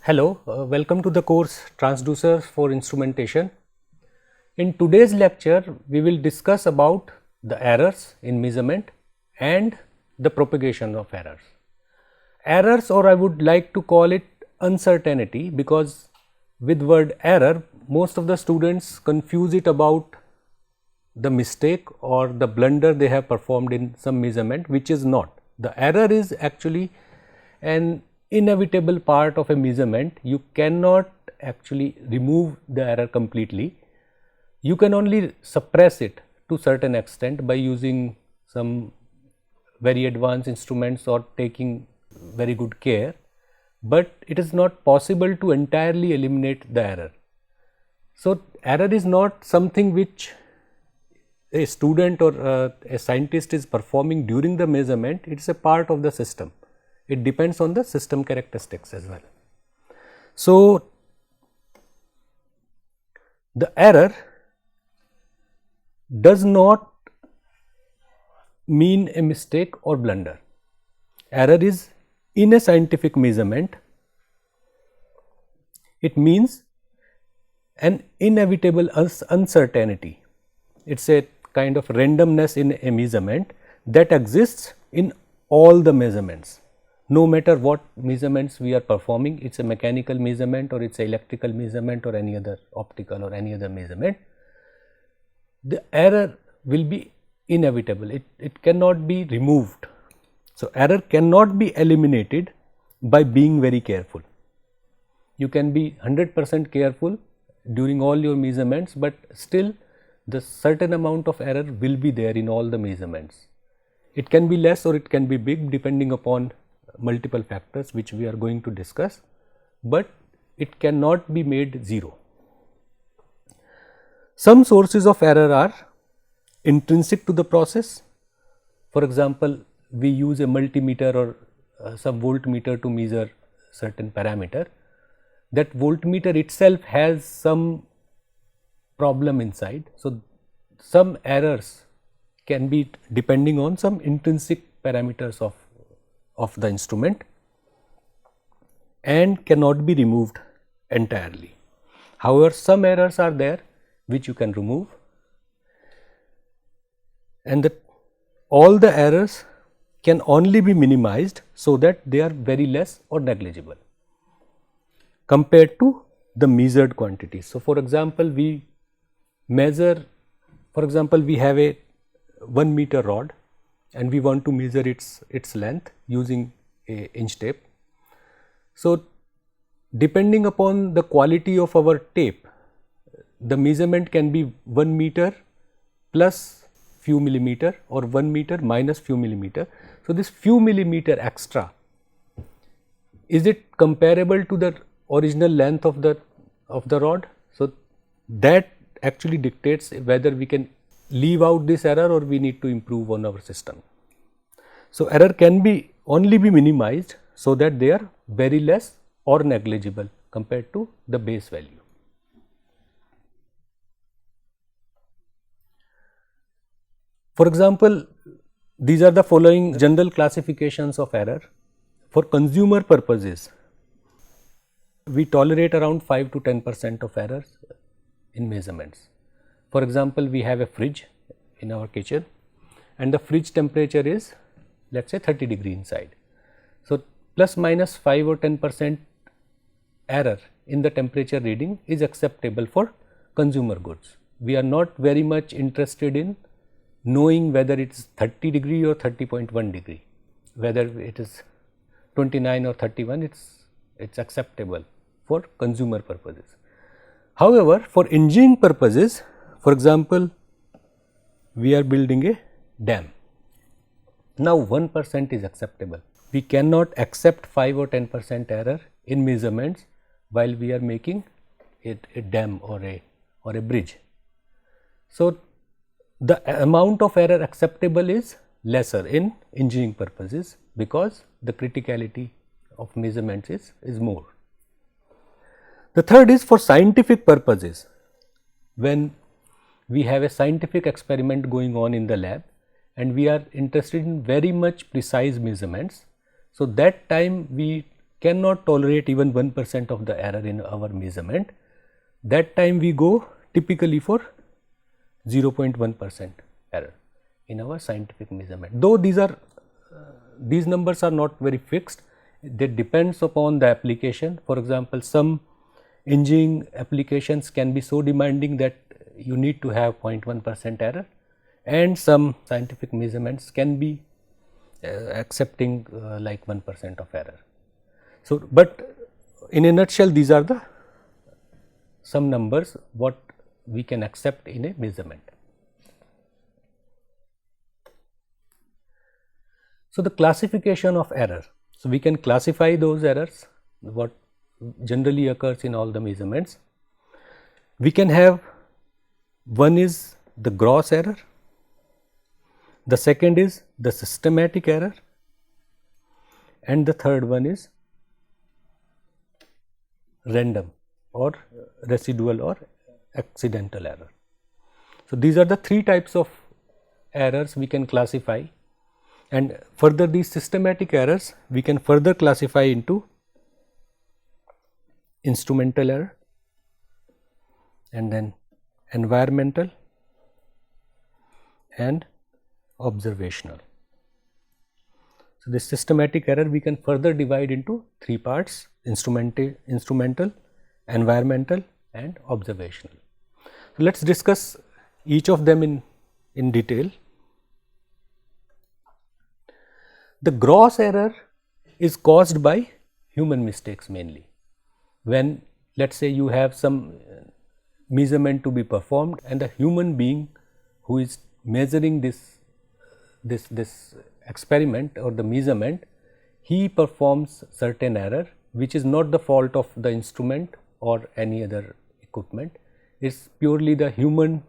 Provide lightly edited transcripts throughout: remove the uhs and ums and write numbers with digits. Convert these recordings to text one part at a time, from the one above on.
Hello, welcome to the course Transducers for Instrumentation. In today's lecture, we will discuss about the errors in measurement and the propagation of errors. Errors, or I would like to call it uncertainty, because with word error, most of the students confuse it about the mistake or the blunder they have performed in some measurement, which is not. The error is actually an inevitable part of a measurement. You cannot actually remove the error completely. You can only suppress it to certain extent by using some very advanced instruments or taking very good care, but it is not possible to entirely eliminate the error. So, error is not something which a student or a scientist is performing during the measurement. It is a part of the system. It depends on the system characteristics as well. So, the error does not mean a mistake or blunder. Error is in a scientific measurement, it means an inevitable uncertainty. It is a kind of randomness in a measurement that exists in all the measurements. No matter what measurements we are performing, it is a mechanical measurement or it is an electrical measurement or any other optical or any other measurement, the error will be inevitable, it cannot be removed. So, error cannot be eliminated by being very careful. You can be 100% careful during all your measurements, but still the certain amount of error will be there in all the measurements. It can be less or it can be big depending upon multiple factors which we are going to discuss, but it cannot be made zero. Some sources of error are intrinsic to the process. For example, we use a multimeter or some voltmeter to measure certain parameter. That voltmeter itself has some problem inside. So, some errors can be depending on some intrinsic parameters of the instrument and cannot be removed entirely. However, some errors are there which you can remove, and all the errors can only be minimized so that they are very less or negligible compared to the measured quantities. So, for example, we measure, for example, we have a 1 meter rod and we want to measure its length using a inch tape. So, depending upon the quality of our tape, the measurement can be 1 meter plus few millimeter or 1 meter minus few millimeter. So, this few millimeter extra, is it comparable to the original length of the rod? So, that actually dictates whether we can leave out this error or we need to improve on our system. So, error can be only be minimized so that they are very less or negligible compared to the base value. For example, these are the following general classifications of error. For consumer purposes, we tolerate around 5 to 10% of errors in measurements. For example, we have a fridge in our kitchen and the fridge temperature is, let us say, 30 degree inside. So, plus minus 5 or 10% error in the temperature reading is acceptable for consumer goods. We are not very much interested in knowing whether it is 30 degree or 30.1 degree, whether it is 29 or 31, it is acceptable for consumer purposes. However, for engineering purposes, for example, we are building a dam. Now, 1% is acceptable. We cannot accept 5 or 10% error in measurements while we are making it a dam or a bridge. So, the amount of error acceptable is lesser in engineering purposes because the criticality of measurements is more. The third is for scientific purposes. When we have a scientific experiment going on in the lab and we are interested in very much precise measurements, so that time we cannot tolerate even 1% of the error in our measurement, that time we go typically for 0.1% error in our scientific measurement. Though these numbers are not very fixed, they depends upon the application. For example, some engineering applications can be so demanding that you need to have 0.1% error, and some scientific measurements can be accepting like 1% of error. So, but in a nutshell, these are the some numbers what we can accept in a measurement. So, the classification of error. So, we can classify those errors what generally occurs in all the measurements. We can have, one is the gross error, the second is the systematic error, and the third one is random or residual or accidental error. So, these are the three types of errors we can classify, and further these systematic errors we can further classify into instrumental error, and then environmental and observational. So, this systematic error we can further divide into three parts: instrumental, environmental and observational. So, let us discuss each of them in detail. The gross error is caused by human mistakes mainly. When let us say you have some measurement to be performed, and the human being who is measuring this experiment or the measurement, he performs certain error which is not the fault of the instrument or any other equipment. It is purely the human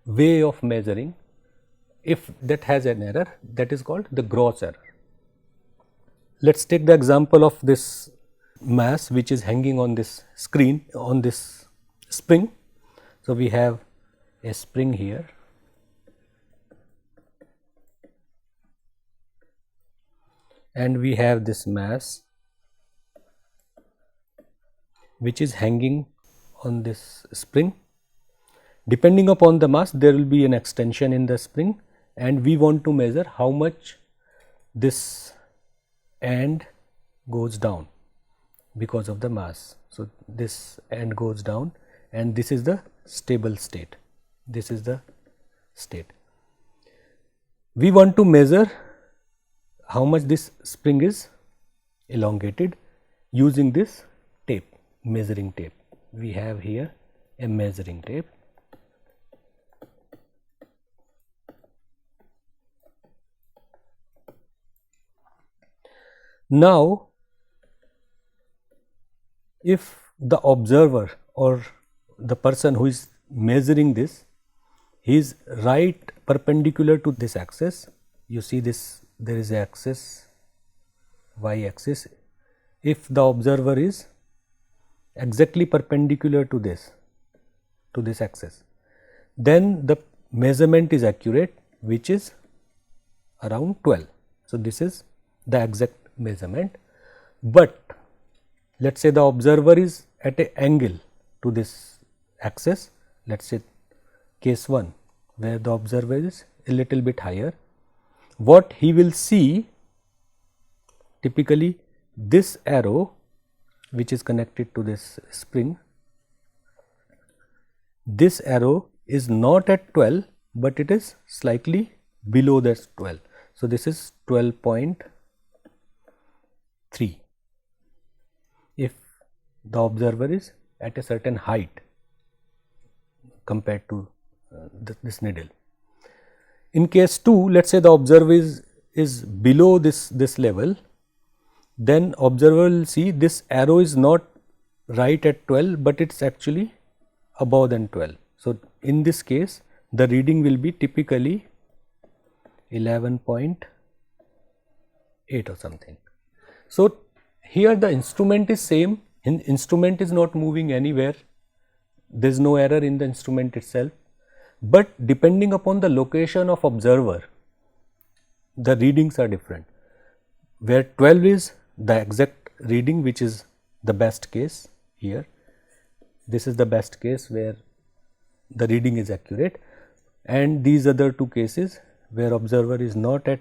way of measuring. If that has an error, that is called the gross error. Let us take the example of this mass which is hanging on this screen, on this spring. So, we have a spring here, and we have this mass which is hanging on this spring. Depending upon the mass, there will be an extension in the spring, and we want to measure how much this end goes down because of the mass. So, this end goes down, and this is the stable state, this is the state. We want to measure how much this spring is elongated using this tape, measuring tape. We have here a measuring tape. Now, if the observer or the person who is measuring this, he is right perpendicular to this axis. You see this, there is a axis, y axis. If the observer is exactly perpendicular to this axis, then the measurement is accurate, which is around 12. So, this is the exact measurement, but let us say the observer is at an angle to this axis. Let us say case 1 where the observer is a little bit higher. What he will see, typically this arrow which is connected to this spring, this arrow is not at 12, but it is slightly below that 12. So, this is 12.3. if the observer is at a certain height compared to this needle. In case 2, let us say the observer is below this level, then observer will see this arrow is not right at 12, but it is actually above than 12. So, in this case the reading will be typically 11.8 or something. So, here the instrument is same, instrument is not moving anywhere, there is no error in the instrument itself, but depending upon the location of observer, the readings are different. Where 12 is the exact reading which is the best case here. This is the best case where the reading is accurate, and these other two cases where observer is not at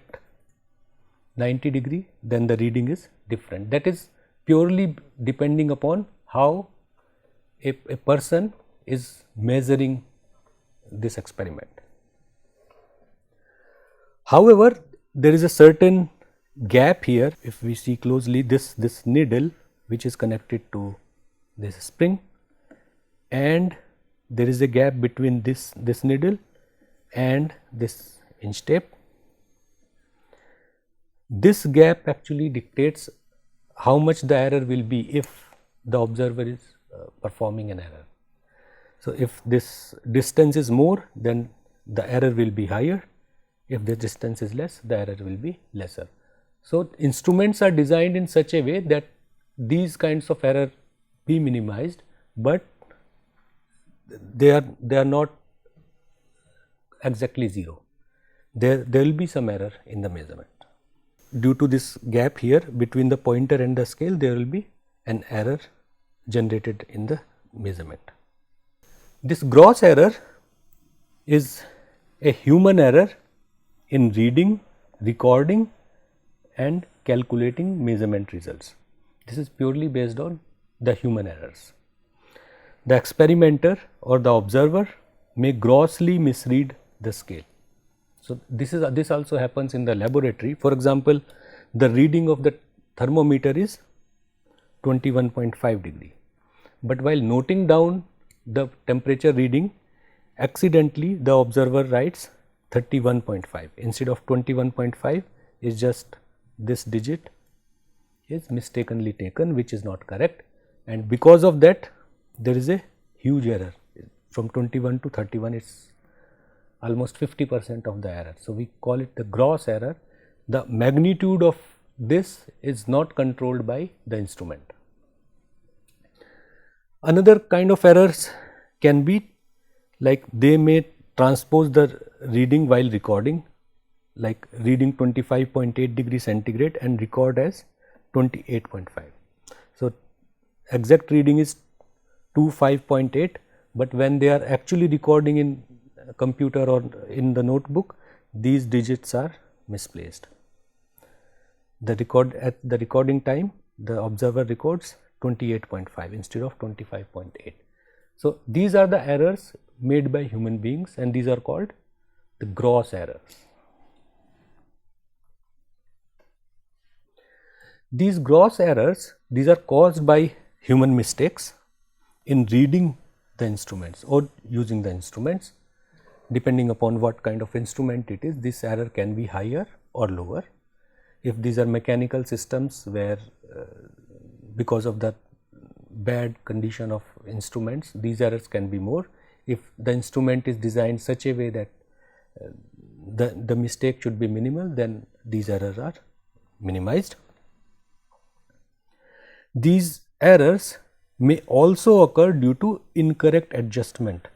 90 degree, then the reading is different. That is purely depending upon how a person is measuring this experiment. However, there is a certain gap here. If we see closely, this needle which is connected to this spring, and there is a gap between this needle and this inch tape. This gap actually dictates how much the error will be if the observer is performing an error. So, if this distance is more, then the error will be higher. If the distance is less, the error will be lesser. So, instruments are designed in such a way that these kinds of error be minimized, but they are not exactly 0. There will be some error in the measurement. Due to this gap here between the pointer and the scale, there will be an error generated in the measurement. This gross error is a human error in reading, recording and calculating measurement results. This is purely based on the human errors. The experimenter or the observer may grossly misread the scale. So, this also happens in the laboratory. For example, the reading of the thermometer is 21.5 degree, but while noting down the temperature reading, accidentally the observer writes 31.5 instead of 21.5. is just this digit is mistakenly taken, which is not correct, and because of that there is a huge error. From 21 to 31, it is almost 50% of the error. So, we call it the gross error. The magnitude of this is not controlled by the instrument. Another kind of errors can be like they may transpose the reading while recording, like reading 25.8 degree centigrade and record as 28.5. So, exact reading is 25.8, but when they are actually recording in a computer or in the notebook, these digits are misplaced. At the recording time, the observer records 28.5 instead of 25.8. So, these are the errors made by human beings, and these are called the gross errors. These gross errors, these are caused by human mistakes in reading the instruments or using the instruments. Depending upon what kind of instrument it is, this error can be higher or lower. If these are mechanical systems where because of the bad condition of instruments, these errors can be more. If the instrument is designed such a way that the mistake should be minimal, then these errors are minimized. These errors may also occur due to incorrect adjustment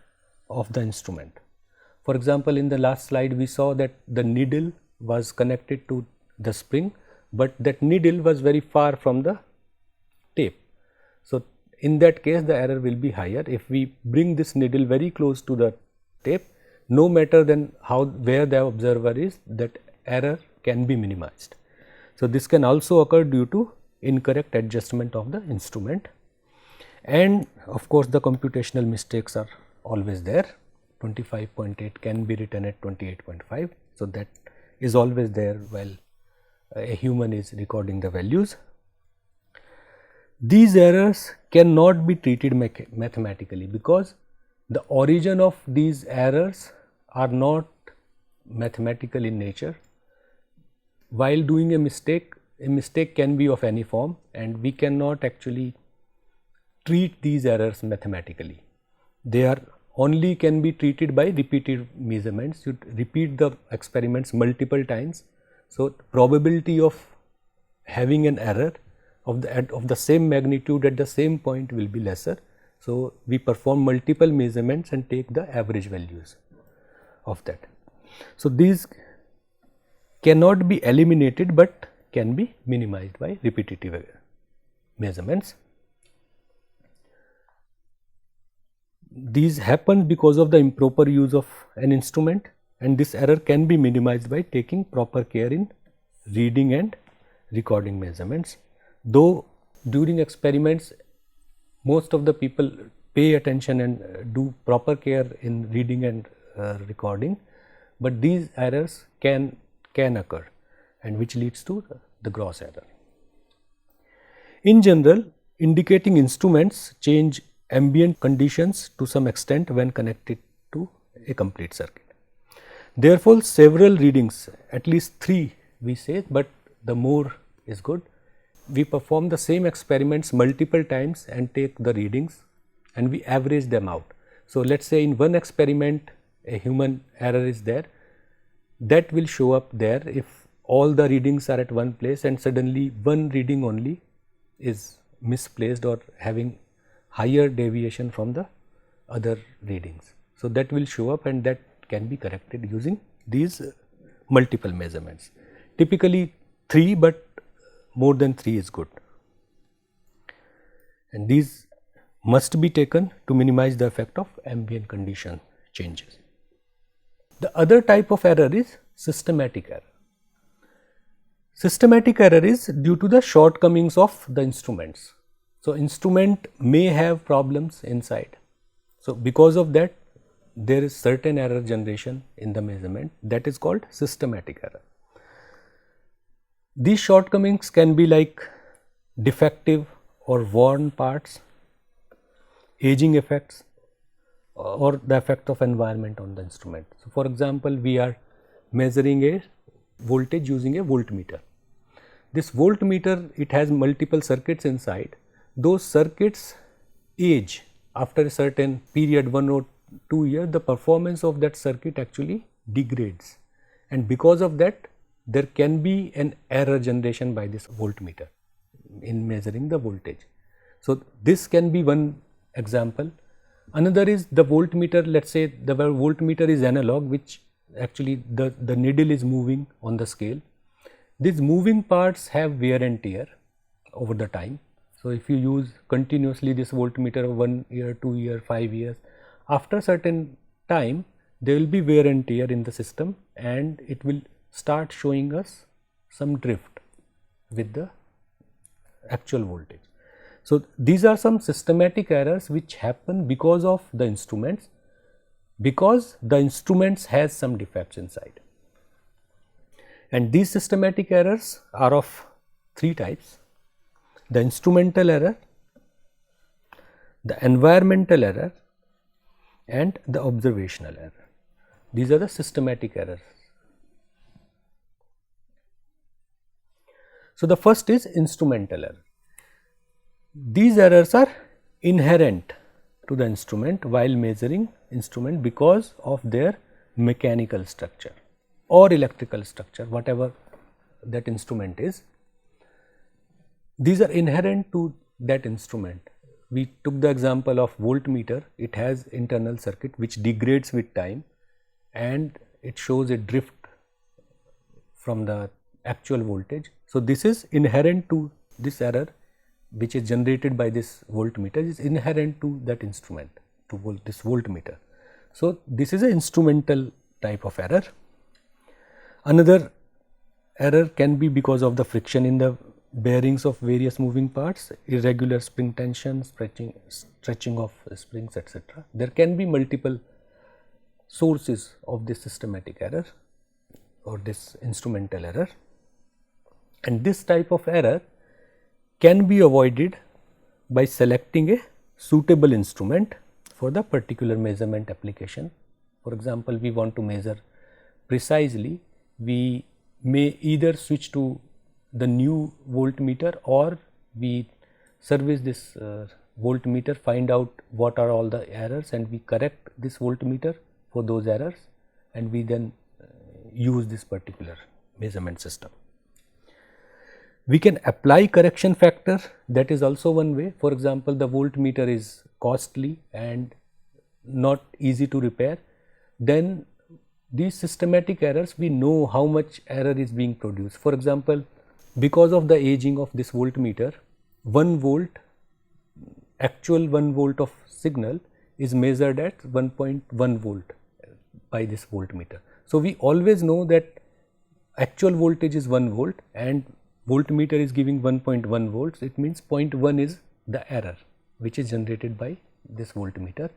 of the instrument. For example, in the last slide we saw that the needle was connected to the spring, but that needle was very far from the tape. So, in that case the error will be higher. If we bring this needle very close to the tape, no matter then where the observer is, that error can be minimized. So, this can also occur due to incorrect adjustment of the instrument, and of course, the computational mistakes are always there. 25.8 can be written at 28.5. So, that is always there while a human is recording the values. These errors cannot be treated mathematically because the origin of these errors are not mathematical in nature. While doing a mistake can be of any form, and we cannot actually treat these errors mathematically. They are only can be treated by repeated measurements. You repeat the experiments multiple times. So, probability of having an error of the same magnitude at the same point will be lesser. So, we perform multiple measurements and take the average values of that. So, these cannot be eliminated, but can be minimized by repetitive measurements. These happen because of the improper use of an instrument, and this error can be minimized by taking proper care in reading and recording measurements. Though during experiments most of the people pay attention and do proper care in reading and recording, but these errors can occur, and which leads to the gross error. In general, indicating instruments change ambient conditions to some extent when connected to a complete circuit. Therefore, several readings, at least 3 we say, but the more is good. We perform the same experiments multiple times and take the readings and we average them out. So, let us say in one experiment a human error is there, that will show up there if all the readings are at one place and suddenly one reading only is misplaced or having higher deviation from the other readings. So, that will show up and that can be corrected using these multiple measurements. Typically 3, but more than 3 is good, and these must be taken to minimize the effect of ambient condition changes. The other type of error is systematic error. Systematic error is due to the shortcomings of the instruments. So, instrument may have problems inside. So, because of that there is certain error generation in the measurement, that is called systematic error. These shortcomings can be like defective or worn parts, aging effects, or the effect of environment on the instrument. So, for example, we are measuring a voltage using a voltmeter. This voltmeter, it has multiple circuits inside. Those circuits age after a certain period, 1 or 2 years, the performance of that circuit actually degrades, and because of that there can be an error generation by this voltmeter in measuring the voltage. So, this can be one example. Another is the voltmeter, let us say the voltmeter is analog, which actually the needle is moving on the scale. These moving parts have wear and tear over the time. So, if you use continuously this voltmeter of 1 year, 2 year, 5 years, after a certain time there will be wear and tear in the system and it will start showing us some drift with the actual voltage. So, these are some systematic errors which happen because of the instruments, because the instruments has some defects inside. And these systematic errors are of 3 types: the instrumental error, the environmental error, and the observational error. These are the systematic errors. So, the first is instrumental error. These errors are inherent to the instrument while measuring instrument because of their mechanical structure or electrical structure, whatever that instrument is. These are inherent to that instrument. We took the example of voltmeter. It has internal circuit which degrades with time and it shows a drift from the actual voltage. So, this is inherent to this error which is generated by this voltmeter, is inherent to that instrument, to this voltmeter. So, this is an instrumental type of error. Another error can be because of the friction in the bearings of various moving parts, irregular spring tension, stretching of springs, etc. There can be multiple sources of this systematic error or this instrumental error, and this type of error can be avoided by selecting a suitable instrument for the particular measurement application. For example, we want to measure precisely, we may either switch to the new voltmeter or we service this voltmeter, find out what are all the errors and we correct this voltmeter for those errors, and we then use this particular measurement system. We can apply correction factor, that is also one way. For example, the voltmeter is costly and not easy to repair, then these systematic errors, we know how much error is being produced. For example, because of the aging of this voltmeter, 1 volt, actual 1 volt of signal is measured at 1.1 volt by this voltmeter. So, we always know that actual voltage is 1 volt and voltmeter is giving 1.1 volts. It means 0.1 is the error which is generated by this voltmeter,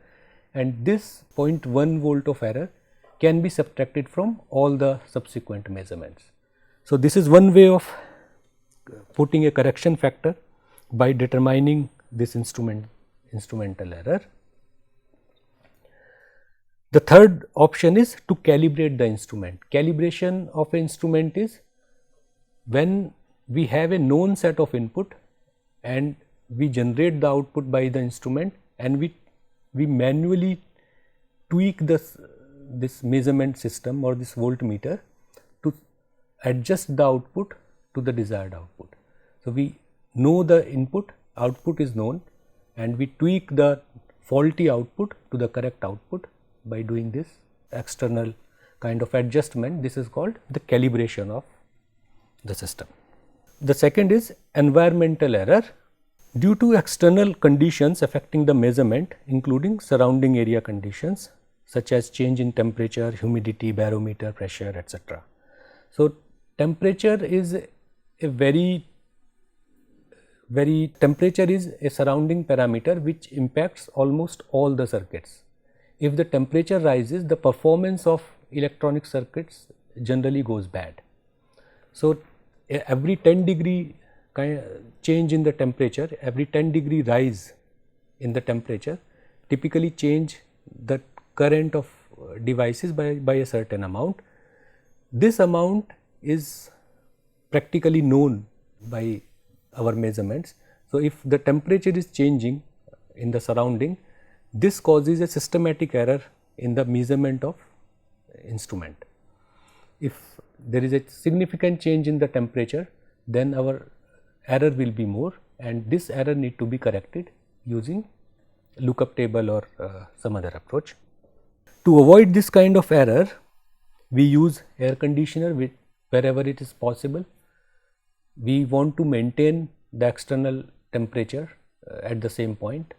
and this 0.1 volt of error can be subtracted from all the subsequent measurements. So, this is one way of putting a correction factor by determining this instrumental error. The third option is to calibrate the instrument. Calibration of an instrument is when we have a known set of input and we generate the output by the instrument, and we manually tweak this measurement system or this voltmeter to adjust the output to the desired output. So, we know the input, output is known, and we tweak the faulty output to the correct output by doing this external kind of adjustment. This is called the calibration of the system. The second is environmental error. Due to external conditions affecting the measurement, including surrounding area conditions such as change in temperature, humidity, barometer, pressure, etc. So, temperature is temperature is a surrounding parameter which impacts almost all the circuits. If the temperature rises, the performance of electronic circuits generally goes bad. So, every 10-degree change in the temperature, every 10-degree rise in the temperature typically change the current of devices by a certain amount. This amount is practically known by our measurements. So, if the temperature is changing in the surrounding, this causes a systematic error in the measurement of instrument. If there is a significant change in the temperature, then our error will be more, and this error need to be corrected using lookup table or some other approach. To avoid this kind of error, we use air conditioner wherever it is possible. We want to maintain the external temperature at the same point,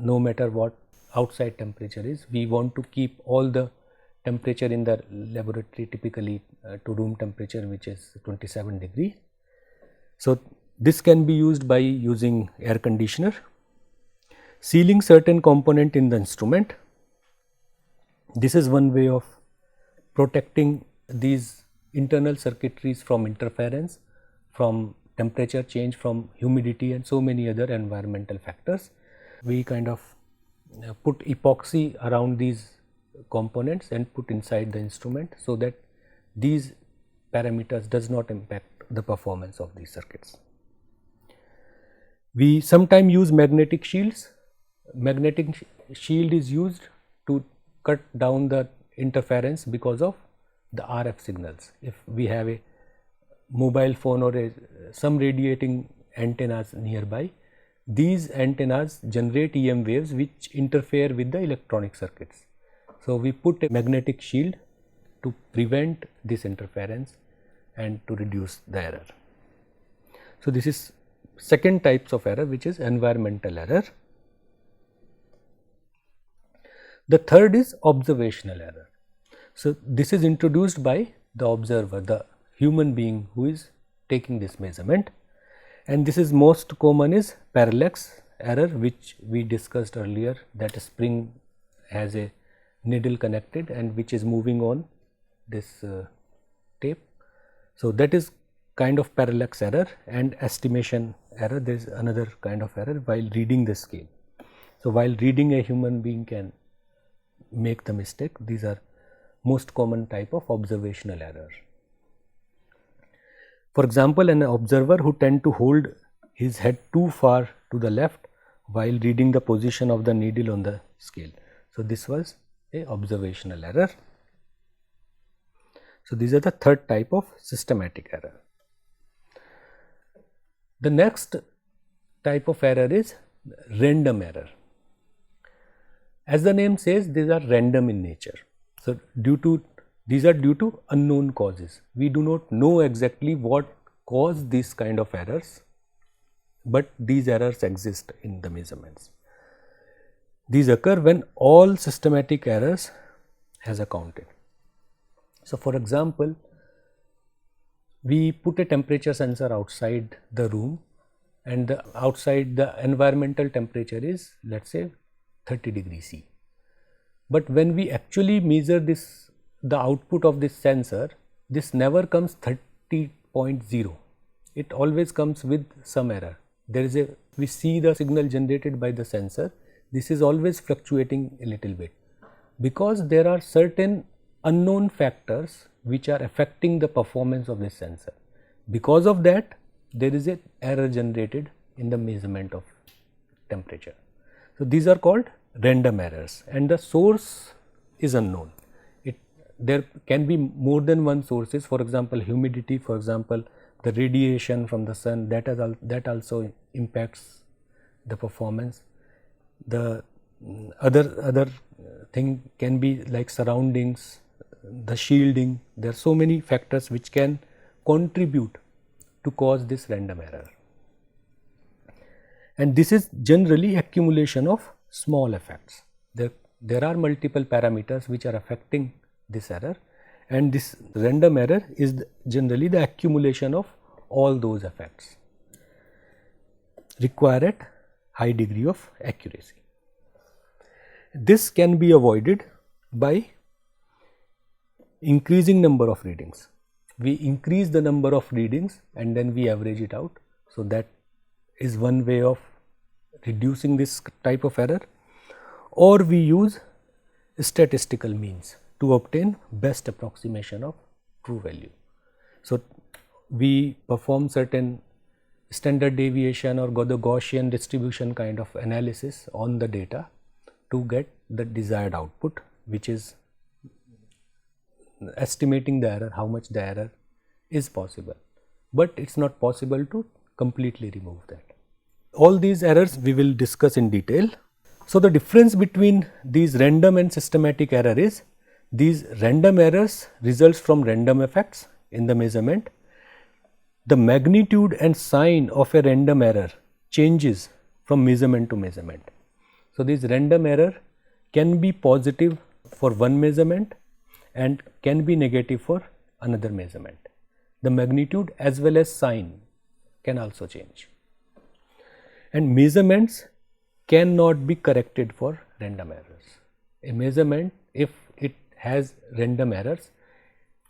no matter what outside temperature is. We want to keep all the temperature in the laboratory typically to room temperature, which is 27 degrees. So, this can be used by using air conditioner. Sealing certain component in the instrument. This is one way of protecting these internal circuitries from interference, from temperature change, from humidity and so many other environmental factors. We kind of put epoxy around these components and put inside the instrument so that these parameters does not impact the performance of these circuits. We sometimes use magnetic shields. Magnetic shield is used to cut down the interference because of the RF signals. If we have a mobile phone or some radiating antennas nearby, these antennas generate EM waves which interfere with the electronic circuits. So, we put a magnetic shield to prevent this interference and to reduce the error. So, this is second types of error, which is environmental error. The third is observational error. So, this is introduced by the observer, the human being who is taking this measurement, and this is most common is parallax error, which we discussed earlier, that a spring has a needle connected and which is moving on this tape. So, that is kind of parallax error. And estimation error, there is another kind of error while reading the scale. So, while reading, a human being can make the mistake. These are most common type of observational error. For example, an observer who tend to hold his head too far to the left while reading the position of the needle on the scale. So, this was a observational error. So, these are the third type of systematic error. The next type of error is random error. As the name says, these are random in nature. So, these are due to unknown causes. We do not know exactly what caused these kind of errors. but these errors exist in the measurements. These occur when all systematic errors has accounted. So, for example, we put a temperature sensor outside the room, and outside the environmental temperature is, let us say, 30 degrees C. But when we actually measure this, the output of this sensor, this never comes 30.0. It always comes with some error. We see the signal generated by the sensor. This is always fluctuating a little bit, because there are certain unknown factors which are affecting the performance of this sensor. Because of that, there is an error generated in the measurement of temperature. So, these are called random errors, and the source is unknown. There can be more than one sources, for example, humidity, for example, the radiation from the sun, that also impacts the performance. The other thing can be like surroundings, the shielding. There are so many factors which can contribute to cause this random error, and this is generally accumulation of small effects. There are multiple parameters which are affecting this error, and this random error is generally the accumulation of all those effects require at high degree of accuracy. This can be avoided by increasing number of readings. We increase the number of readings and then we average it out. So, that is one way of reducing this type of error, or we use statistical means to obtain best approximation of true value. So, we perform certain standard deviation or the Gaussian distribution kind of analysis on the data to get the desired output, which is estimating the error, how much the error is possible, but it is not possible to completely remove that. All these errors we will discuss in detail. So, the difference between these random and systematic error is, these random errors results from random effects in the measurement. The magnitude and sign of a random error changes from measurement to measurement. So, this random error can be positive for one measurement and can be negative for another measurement. The magnitude as well as sign can also change, and measurements cannot be corrected for random errors. A measurement, if it has random errors,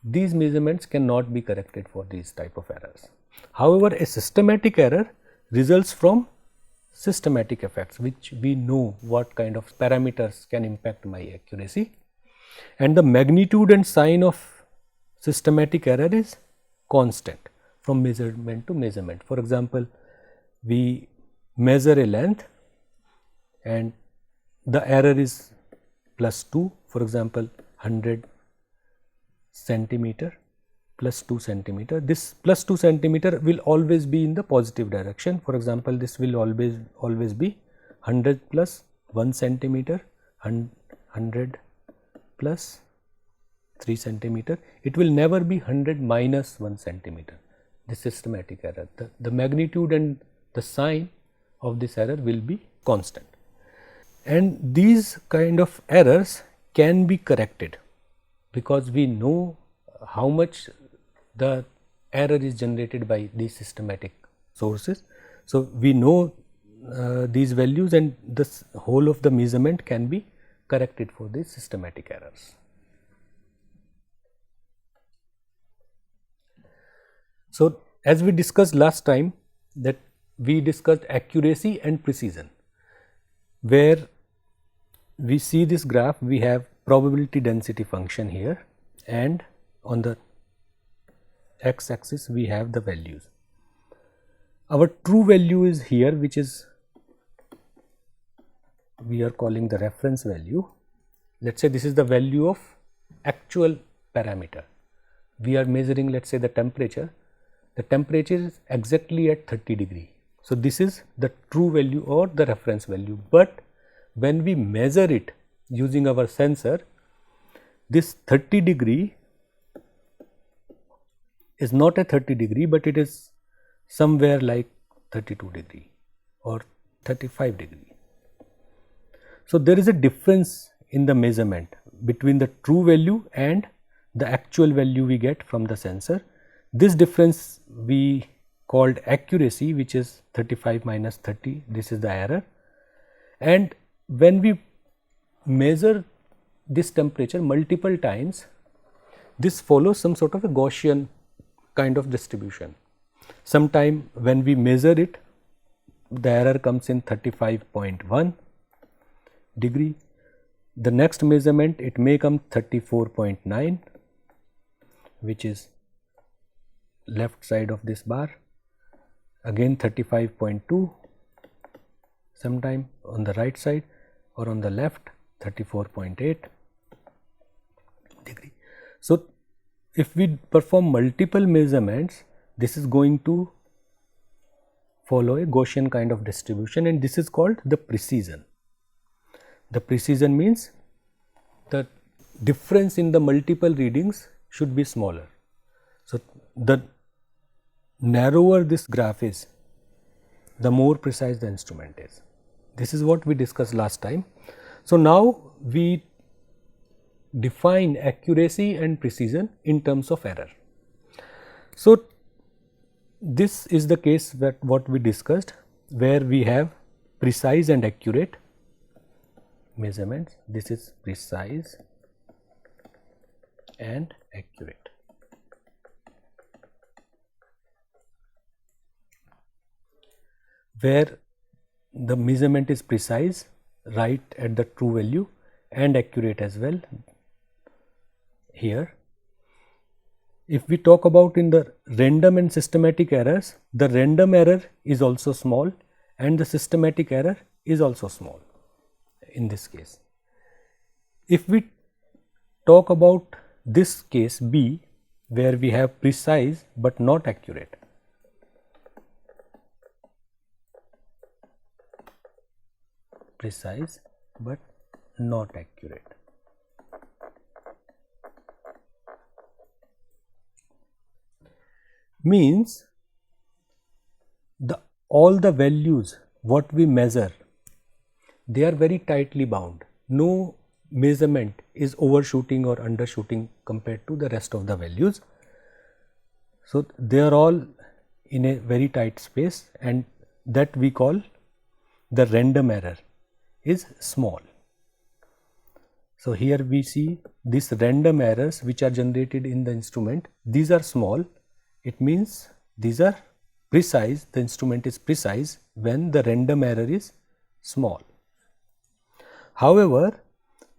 these measurements cannot be corrected for these type of errors. However, a systematic error results from systematic effects, which we know what kind of parameters can impact my accuracy, and the magnitude and sign of systematic error is constant from measurement to measurement. For example, we measure a length and the error is +2, for example 100 centimeter plus 2 centimeter. This plus 2 centimeter will always be in the positive direction. For example, this will always be 100 plus 1 centimeter, 100 plus 3 centimeter. It will never be 100 minus 1 centimeter. This systematic error, the magnitude and the sign of this error will be constant, and these kind of errors can be corrected because we know how much the error is generated by these systematic sources. So, we know these values, and this whole of the measurement can be corrected for these systematic errors. So, as we discussed last time, that we discussed accuracy and precision, where we see this graph, we have probability density function here, and on the x axis we have the values. Our true value is here, which is we are calling the reference value. Let us say this is the value of actual parameter. We are measuring, let us say, the temperature. The temperature is exactly at 30 degree. So, this is the true value or the reference value, but when we measure it using our sensor, this 30 degree is not a 30 degree, but it is somewhere like 32 degree or 35 degree. So, there is a difference in the measurement between the true value and the actual value we get from the sensor. This difference we called accuracy, which is 35 minus 30, this is the error. And when we measure this temperature multiple times, this follows some sort of a Gaussian kind of distribution. Sometime when we measure it, the error comes in 35.1 degree. The next measurement it may come 34.9, which is left side of this bar, again 35.2, sometime on the right side, or on the left 34.8 degree. So, if we perform multiple measurements, this is going to follow a Gaussian kind of distribution, and this is called the precision. The precision means the difference in the multiple readings should be smaller. So, the narrower this graph is, the more precise the instrument is. This is what we discussed last time. So, now we define accuracy and precision in terms of error. So, this is the case that what we discussed, where we have precise and accurate measurements. This is precise and accurate. Where the measurement is precise, right at the true value, and accurate as well here. If we talk about in the random and systematic errors, the random error is also small and the systematic error is also small in this case. If we talk about this case B, where we have precise but not accurate, precise but not accurate, means all the values what we measure, they are very tightly bound. No measurement is overshooting or undershooting compared to the rest of the values. So, they are all in a very tight space, and that we call the random error is small. So, here we see these random errors which are generated in the instrument, these are small. It means these are precise, the instrument is precise when the random error is small. However,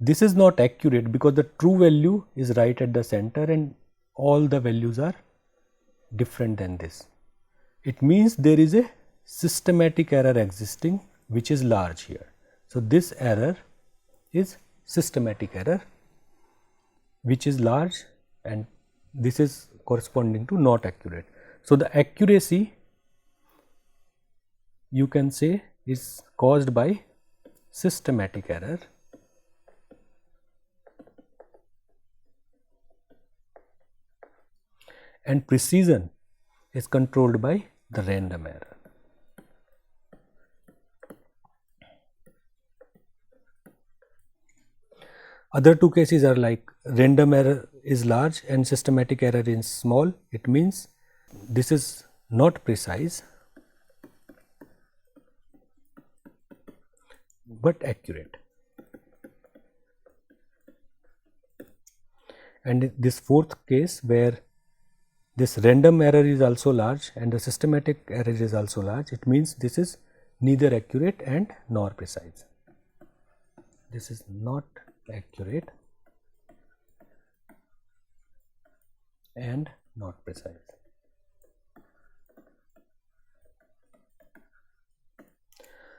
this is not accurate because the true value is right at the center and all the values are different than this. It means there is a systematic error existing which is large here. So, this error is systematic error which is large, and this is corresponding to not accurate. So, the accuracy you can say is caused by systematic error, and precision is controlled by the random error. Other two cases are like random error is large and systematic error is small. It means this is not precise but accurate. And this fourth case where this random error is also large and the systematic error is also large, it means this is neither accurate and nor precise. This is not accurate and not precise.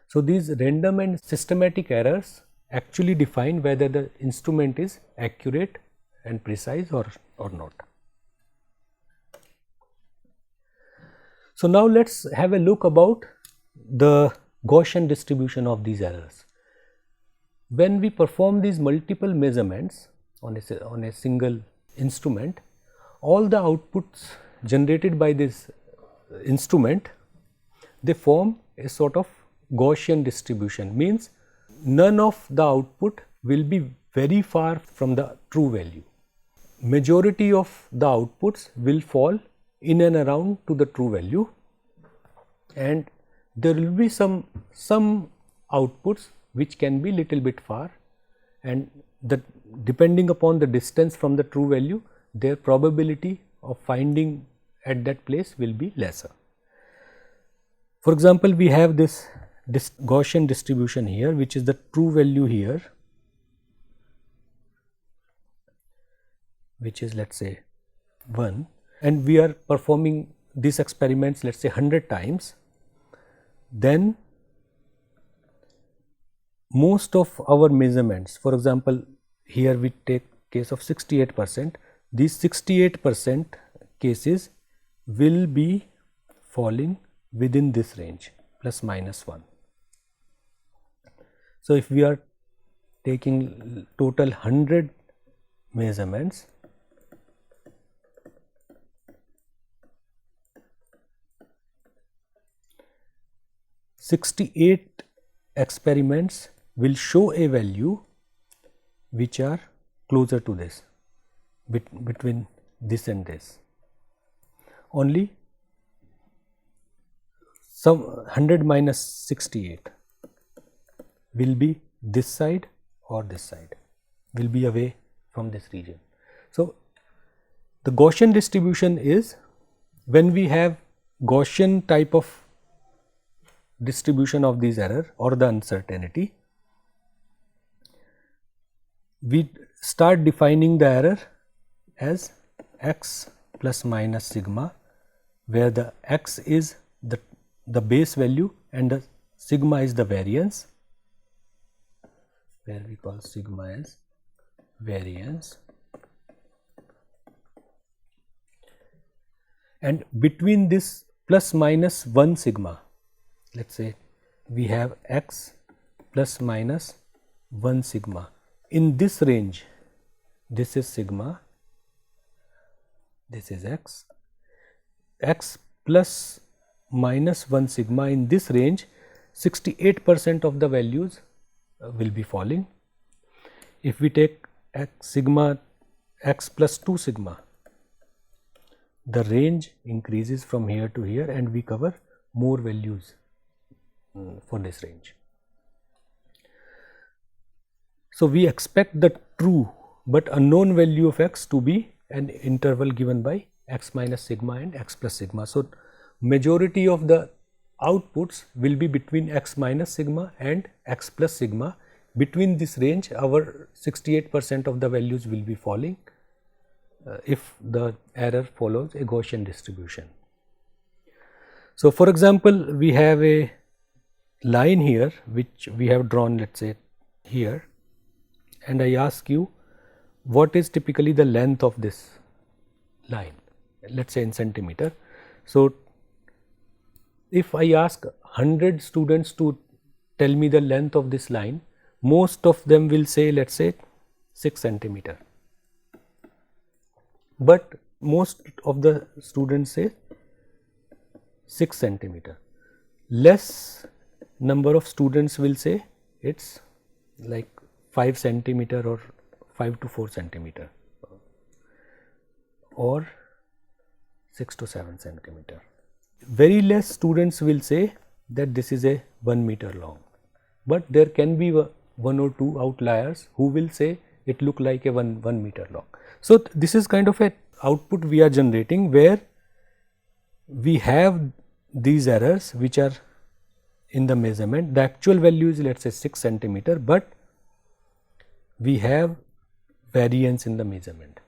So, these random and systematic errors actually define whether the instrument is accurate and precise or not. So, now let us have a look about the Gaussian distribution of these errors. When we perform these multiple measurements on a single instrument, all the outputs generated by this instrument, they form a sort of Gaussian distribution, means none of the output will be very far from the true value. Majority of the outputs will fall in and around to the true value, and there will be some outputs which can be little bit far, and depending upon the distance from the true value, their probability of finding at that place will be lesser. For example, we have this Gaussian distribution here, which is the true value here, which is, let us say, 1, and we are performing these experiments, let us say, 100 times. Then most of our measurements, for example, here we take case of 68%, these 68% cases will be falling within this range, plus minus 1. So, if we are taking total 100 measurements, (68) experiments will show a value which are closer to this, between this and this. Only some 100 minus 68 will be this side or this side, will be away from this region. So, the Gaussian distribution is when we have Gaussian type of distribution of these error or the uncertainty, we start defining the error as x plus minus sigma, where the x is the base value and the sigma is the variance, where we call sigma as variance, and between this plus minus 1 sigma, let us say we have x plus minus 1 sigma. In this range, this is sigma, this is x, x plus minus 1 sigma. In this range, 68% of the values will be falling. If we take x sigma, x plus 2 sigma, the range increases from here to here and we cover more values for this range. So, we expect the true but unknown value of x to be an interval given by x minus sigma and x plus sigma. So, majority of the outputs will be between x minus sigma and x plus sigma. Between this range, our 68% of the values will be falling if the error follows a Gaussian distribution. So, for example, we have a line here which we have drawn, let us say here, and I ask you what is typically the length of this line, let us say in centimeter. So, if I ask 100 students to tell me the length of this line, most of them will say, let us say 6 centimeter, but most of the students say 6 centimeter. Less number of students will say it is like 5 centimeter or 5 to 4 centimeter or 6 to 7 centimeter. Very less students will say that this is a 1 meter long, but there can be 1 or 2 outliers who will say it look like a 1 meter long. So, this is kind of a output we are generating where we have these errors which are in the measurement. The actual value is, let us say 6 centimeter, but we have variance in the measurement.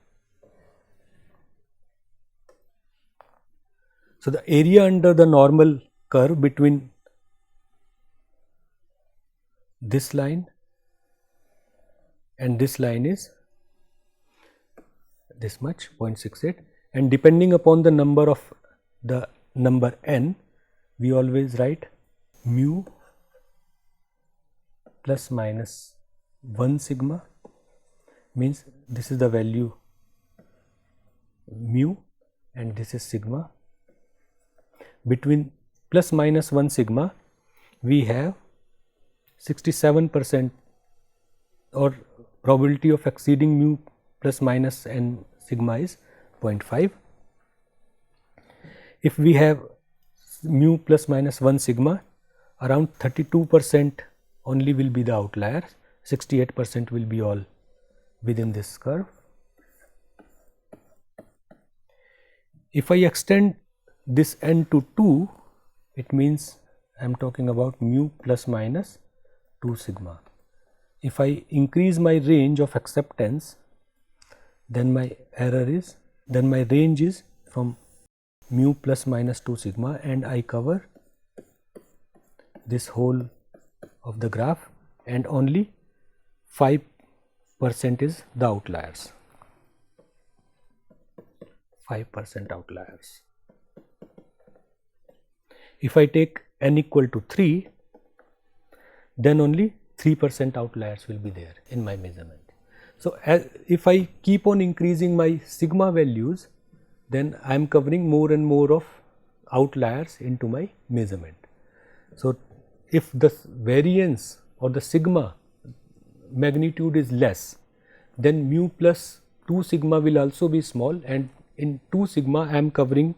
So, the area under the normal curve between this line and this line is this much, 0.68, and depending upon the number of the number n, we always write mu plus minus 1 sigma, means this is the value mu and this is sigma. Between plus minus 1 sigma, we have 67% or probability of exceeding mu plus minus n sigma is 0.5. If we have mu plus minus 1 sigma, around 32% only will be the outlier, 68% will be all within this curve. If I extend this n to 2, it means I am talking about mu plus minus 2 sigma. If I increase my range of acceptance, then my range is from mu plus minus 2 sigma, and I cover this whole of the graph, and only 5% is the outliers. 5% outliers. If I take n equal to 3, then only 3% outliers will be there in my measurement. So, if I keep on increasing my sigma values, then I am covering more and more of outliers into my measurement. So, if the variance or the sigma magnitude is less, then mu plus 2 sigma will also be small, and in 2 sigma I am covering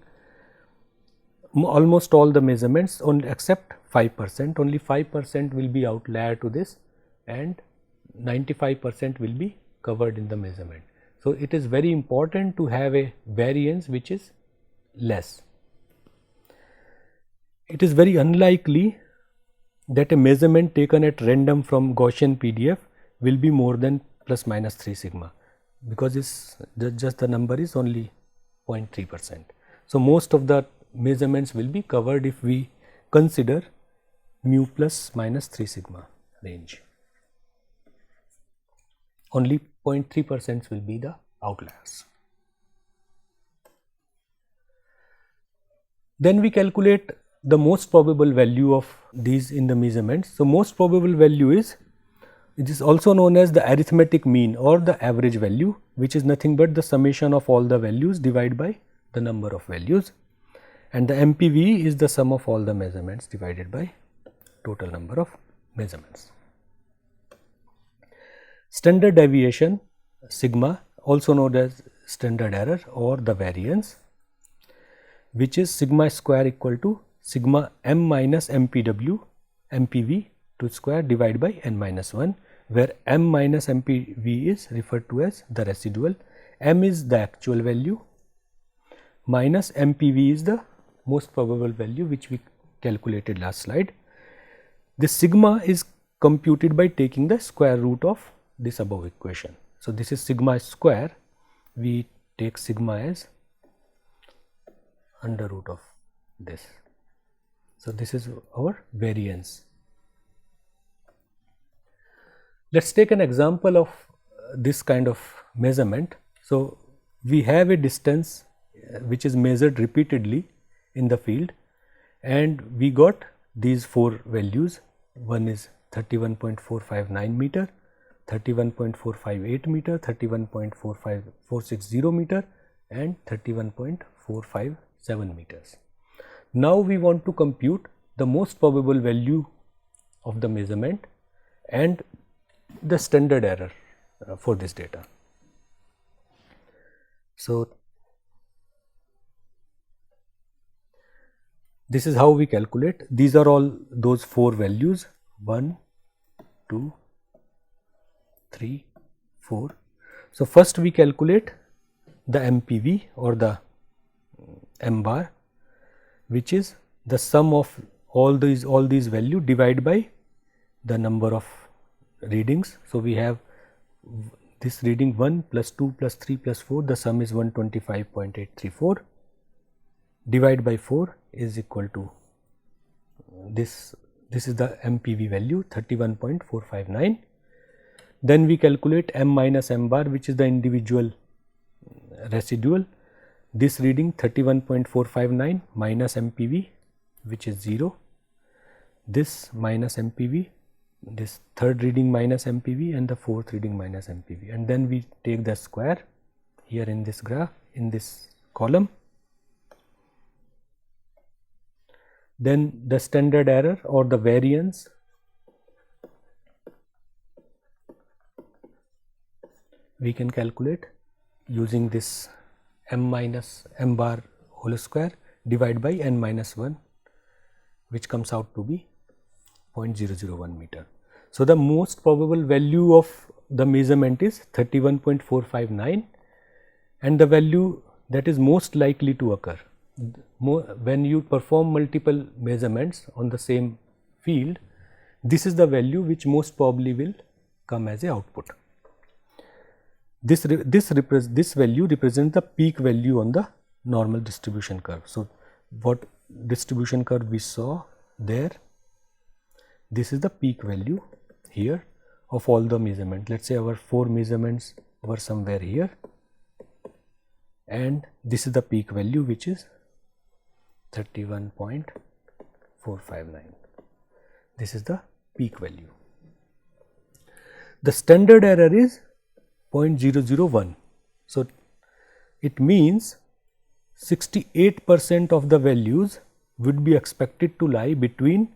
almost all the measurements only except 5%, only 5% will be outlier to this, and 95% will be covered in the measurement. So, it is very important to have a variance which is less. It is very unlikely that a measurement taken at random from Gaussian PDF will be more than plus minus 3 sigma, because just the number is only 0.3%. So, most of the measurements will be covered if we consider mu plus minus 3 sigma range. Only 0.3% will be the outliers. Then we calculate the most probable value of these in the measurements. So, most probable value is, it is also known as the arithmetic mean or the average value, which is nothing but the summation of all the values divided by the number of values, and the MPV is the sum of all the measurements divided by total number of measurements. Standard deviation sigma, also known as standard error or the variance, which is sigma square equal to sigma m minus MPW MPV to square divided by n minus 1, where m minus MPV is referred to as the residual, m is the actual value, minus MPV is the most probable value which we calculated last slide. This sigma is computed by taking the square root of this above equation. So, this is sigma square, we take sigma as under root of this. So, this is our variance. Let us take an example of this kind of measurement. So, we have a distance which is measured repeatedly in the field, and we got these 4 values. One is 31.459 meter, 31.458 meter, 31.460 meter and 31.457 meters. Now, we want to compute the most probable value of the measurement and the standard error for this data. So, this is how we calculate. These are all those 4 values, 1, 2, 3, 4. So, first we calculate the MPV or the M bar, which is the sum of all these value divided by the number of readings. So, we have this reading 1 plus 2 plus 3 plus 4, the sum is 125.834 divided by 4 is equal to this is the MPV value 31.459. Then we calculate M minus M bar, which is the individual residual. This reading 31.459 minus MPV, which is 0. This minus MPV, this third reading minus MPV and the fourth reading minus MPV, and then we take the square here in this graph, in this column. Then the standard error or the variance, we can calculate using this m bar whole square divided by n minus 1, which comes out to be 0.001 meter. So the most probable value of the measurement is 31.459, and the value that is most likely to occur when you perform multiple measurements on the same field, this is the value which most probably will come as a output. This value represents the peak value on the normal distribution curve. So what distribution curve we saw there, this is the peak value here of all the measurements. Let's say our 4 measurements were somewhere here, and this is the peak value, which is 31.459. This is the peak value. The standard error is 0.001. So it means 68% of the values would be expected to lie between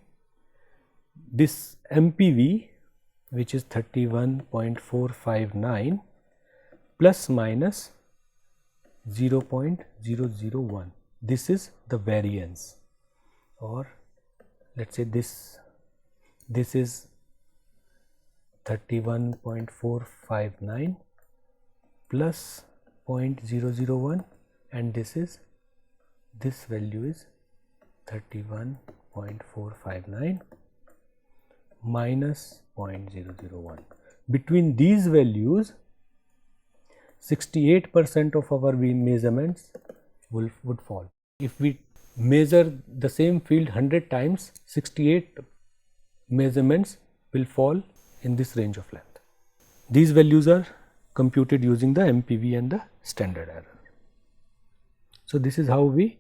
this MPV, which is 31.459 plus minus 0.001. This is the variance, or let us say this is 31.459 plus 0.001, and this value is 31.459 minus 0.001. Between these values, 68% of our measurements would fall. If we measure the same field 100 times, 68 measurements will fall in this range of length. These values are computed using the MPV and the standard error. So this is how we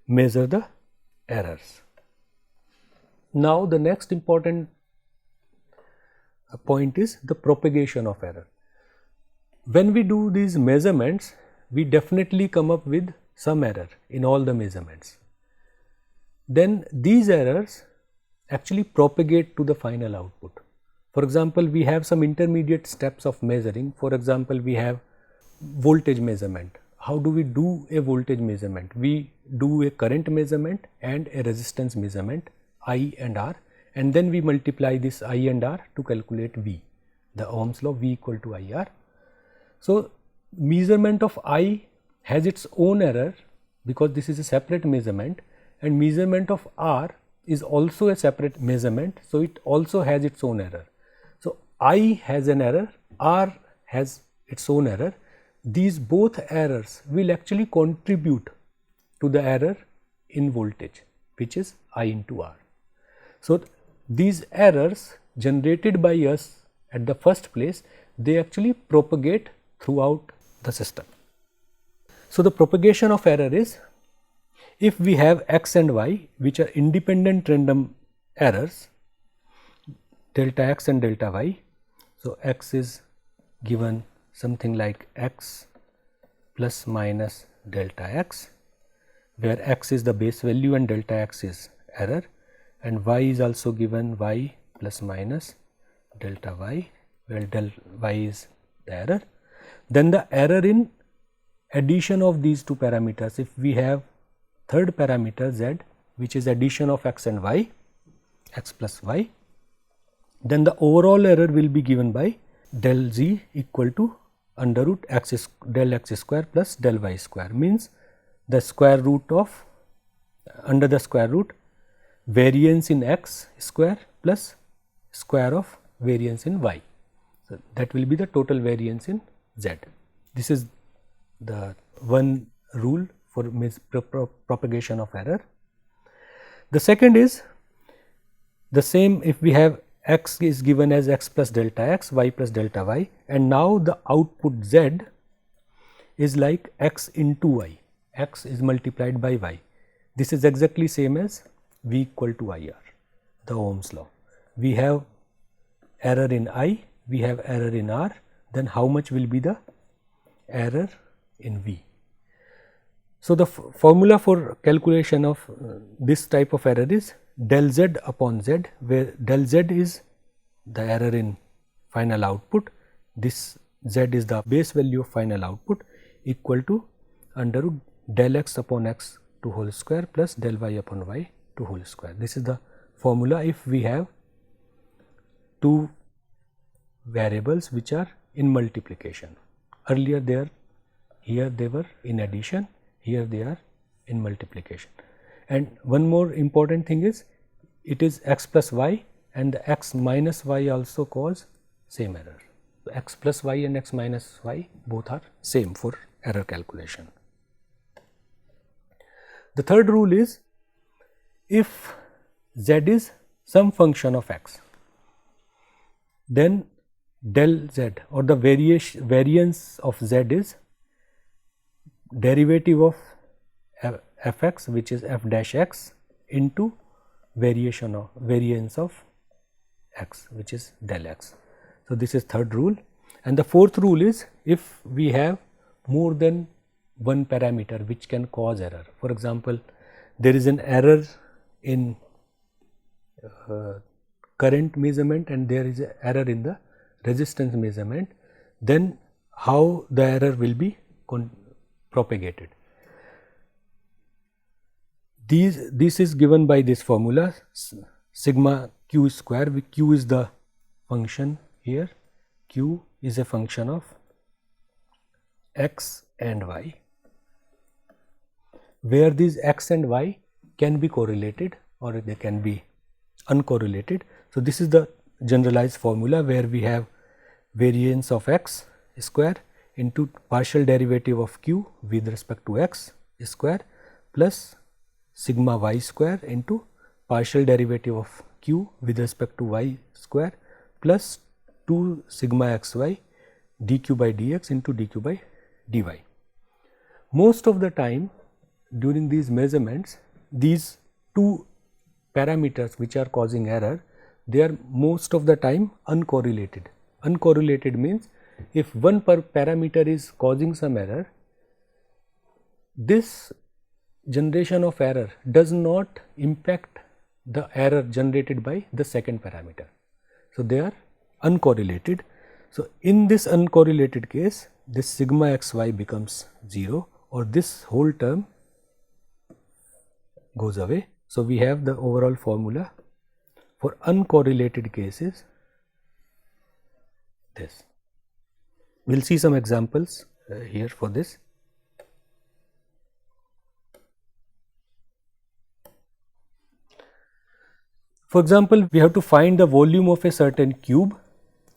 measure the errors. Now the next important point is the propagation of error. When we do these measurements, we definitely come up with some error in all the measurements. Then these errors actually propagate to the final output. For example, we have some intermediate steps of measuring. For example, we have voltage measurement. How do we do a voltage measurement? We do a current measurement and a resistance measurement, I and R, and then we multiply this I and R to calculate V, the Ohm's law, V equal to IR. So measurement of I has its own error because this is a separate measurement, and measurement of R is also a separate measurement, so it also has its own error. So I has an error, R has its own error. These both errors will actually contribute to the error in voltage, which is I into R. So these errors generated by us at the first place, they actually propagate throughout the system. So the propagation of error is, if we have X and Y, which are independent random errors, delta X and delta Y. So X is given something like X plus minus delta X, where X is the base value and delta X is error, and Y is also given Y plus minus delta Y, where del Y is the error. Then the error in addition of these two parameters, if we have third parameter Z, which is addition of X and Y, X plus Y, then the overall error will be given by del Z equal to under root X del X square plus del Y square, means the square root of, under the square root, variance in X square plus square of variance in Y. So that will be the total variance in Z. This is the one rule for propagation of error. The second is the same. If we have X is given as X plus delta X, Y plus delta Y, and now the output Z is like X into Y. X is multiplied by Y. This is exactly same as V equal to IR, the Ohm's law. We have error in I, we have error in R, then how much will be the error in V? So, the formula for calculation of this type of error is del z upon z, where del z is the error in final output, this z is the base value of final output, equal to under root del x upon x to whole square plus del y upon y to whole square. This is the formula if we have two variables which are in multiplication. Earlier here they were in addition, here they are in multiplication. And one more important thing is, it is x plus y and the x minus y also cause same error. So, x plus y and x minus y both are same for error calculation. The third rule is, if z is some function of x, then del z or the variance of z is derivative of fx, which is f dash x, into variance of x, which is del x. So, this is third rule. And the fourth rule is, if we have more than one parameter which can cause error. For example, there is an error in current measurement and there is an error in the resistance measurement, then how the error will be propagated. This is given by this formula sigma q square, where q is the function here, q is a function of x and y, where these x and y can be correlated or they can be uncorrelated. So, this is the generalized formula where we have variance of x square into partial derivative of q with respect to x square plus sigma y square into partial derivative of q with respect to y square plus 2 sigma xy dq by dx into dq by dy. Most of the time during these measurements, these two parameters which are causing error, they are most of the time uncorrelated. Uncorrelated means, if one parameter is causing some error, this generation of error does not impact the error generated by the second parameter. So, they are uncorrelated. So, in this uncorrelated case, this sigma xy becomes 0 or this whole term goes away. So, we have the overall formula for uncorrelated cases this. We will see some examples here for this. For example, we have to find the volume of a certain cube.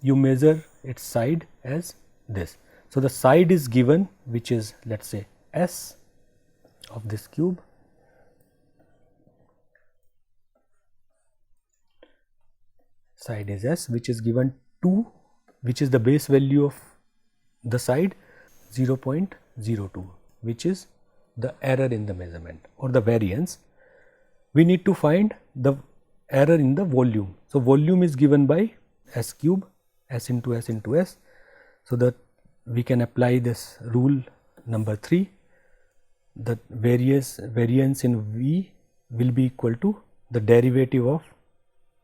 You measure its side as this. So, the side is given, which is, let us say, S of this cube. Side is S, which is given 2, which is the base value of the side, 0.02, which is the error in the measurement or the variance. We need to find the error in the volume. So, volume is given by S cube, S into S into S. So, that we can apply this rule number 3, the variance in V will be equal to the derivative of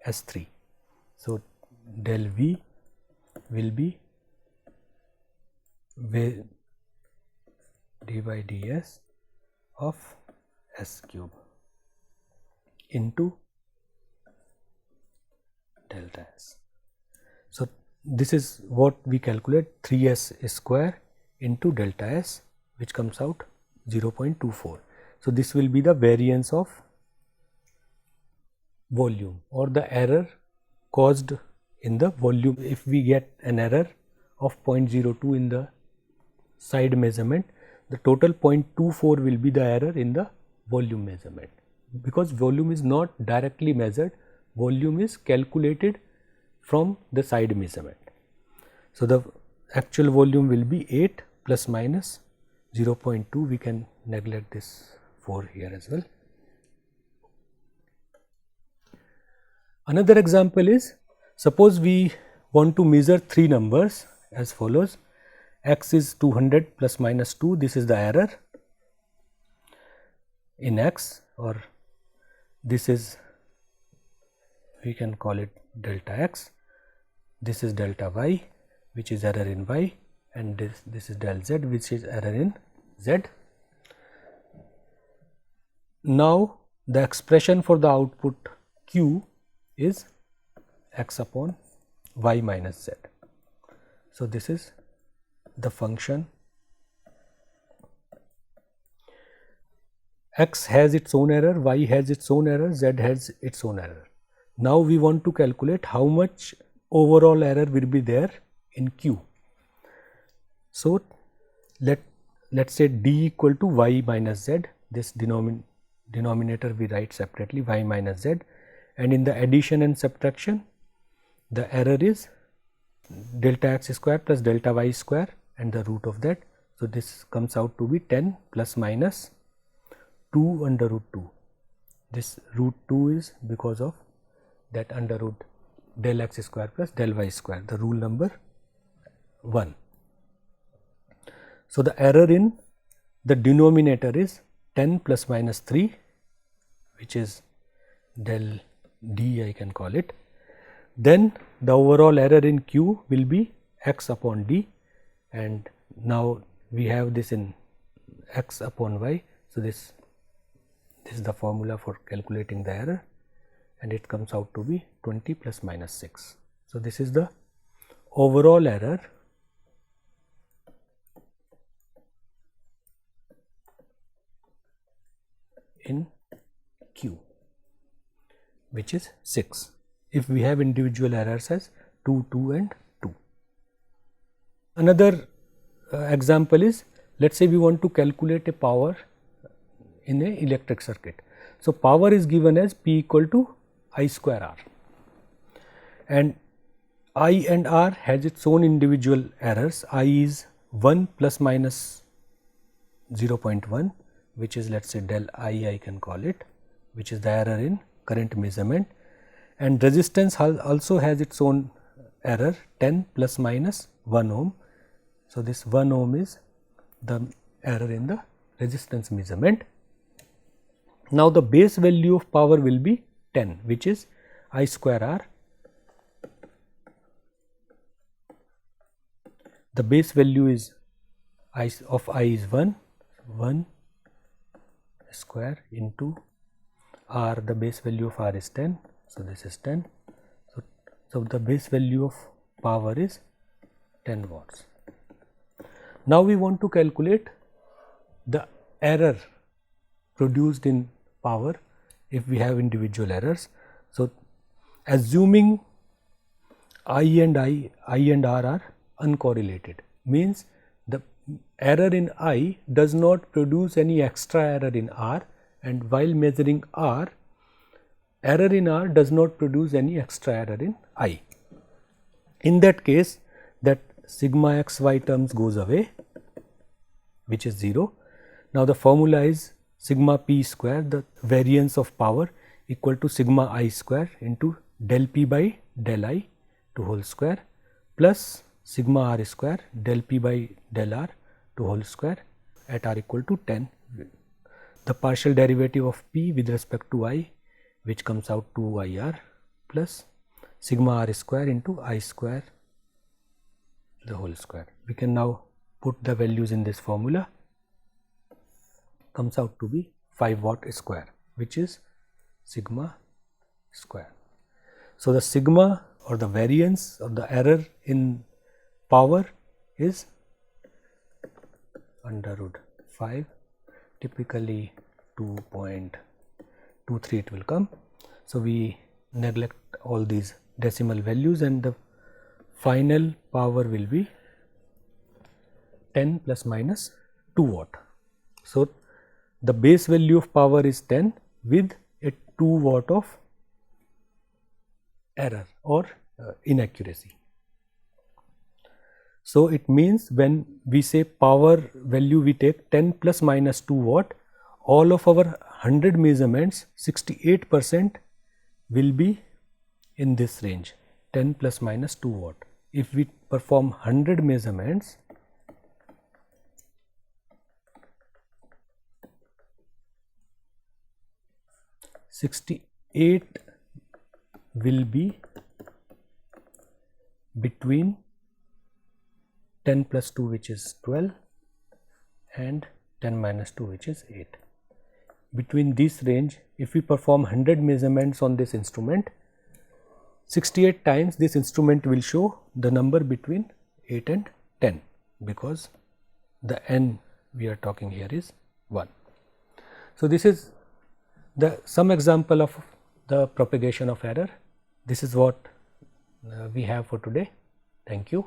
S3. So, del V will be d by ds of S cube into delta S. So, this is what we calculate, 3s square into delta S, which comes out 0.24. So, this will be the variance of volume or the error caused in the volume. If we get an error of 0.02 in the side measurement, the total 0.24 will be the error in the volume measurement, because volume is not directly measured, volume is calculated from the side measurement. So, the actual volume will be 8 plus minus 0.2, we can neglect this 4 here as well. Another example is, suppose we want to measure 3 numbers as follows: x is 200 plus minus 2, this is the error, in x, or this is, we can call it delta x, this is delta y which is error in y, and this is del z which is error in z. Now the expression for the output q is x upon y minus z. So this is the function. X has its own error, y has its own error, z has its own error. Now we want to calculate how much overall error will be there in q. So let's say d equal to y minus z, this denominator we write separately, y minus z, and in the addition and subtraction the error is delta x square plus delta y square and the root of that. So this comes out to be 10 plus minus 2 under root 2. This root 2 is because of that under root del x square plus del y square, the rule number 1. So the error in the denominator is 10 plus minus 3, which is del d, I can call it. Then the overall error in q will be x upon d, and now we have this in x upon y. So this is the formula for calculating the error, and it comes out to be 20 plus minus 6. So this is the overall error in q, which is 6 if we have individual errors as 2, 2 and 2. Another example is, let's say we want to calculate a power in a electric circuit. So power is given as P equal to I square R, and I and R has its own individual errors. I is 1 plus minus 0.1, which is, let's say, del I can call it, which is the error in current measurement, and resistance also has its own error, 10 plus minus 1 ohm. So this 1 ohm is the error in the resistance measurement. Now the base value of power will be 10, which is I square R. The base value is I is 1 square into R, the base value of R is 10, so this is 10. So the base value of power is 10 watts. Now we want to calculate the error produced in power if we have individual errors. So assuming I and R are uncorrelated, means the error in I does not produce any extra error in R, and while measuring R, error in R does not produce any extra error in I. In that case, that sigma xy terms goes away, which is 0. Now the formula is sigma p square, the variance of power, equal to sigma I square into del p by del I to whole square plus sigma r square del p by del r to whole square at r equal to 10. The partial derivative of p with respect to I, which comes out to IR, plus sigma r square into I square the whole square. We can now put the values in this formula, comes out to be 5 watt square, which is sigma square. So the sigma or the variance or the error in power is under root 5, typically 2.23 it will come. So we neglect all these decimal values, and the final power will be 10 plus minus 2 watt. So the base value of power is 10 with a 2 watt of error or inaccuracy. So it means when we say power value, we take 10 plus minus 2 watt, all of our 100 measurements, 68% will be in this range, 10 plus minus 2 watt. If we perform 100 measurements, 68 will be between 10 plus 2, which is 12, and 10 minus 2, which is 8. Between this range, if we perform 100 measurements on this instrument, 68 times this instrument will show the number between 8 and 10, because the n we are talking here is 1. So, this is some example of the propagation of error. This is what we have for today. Thank you.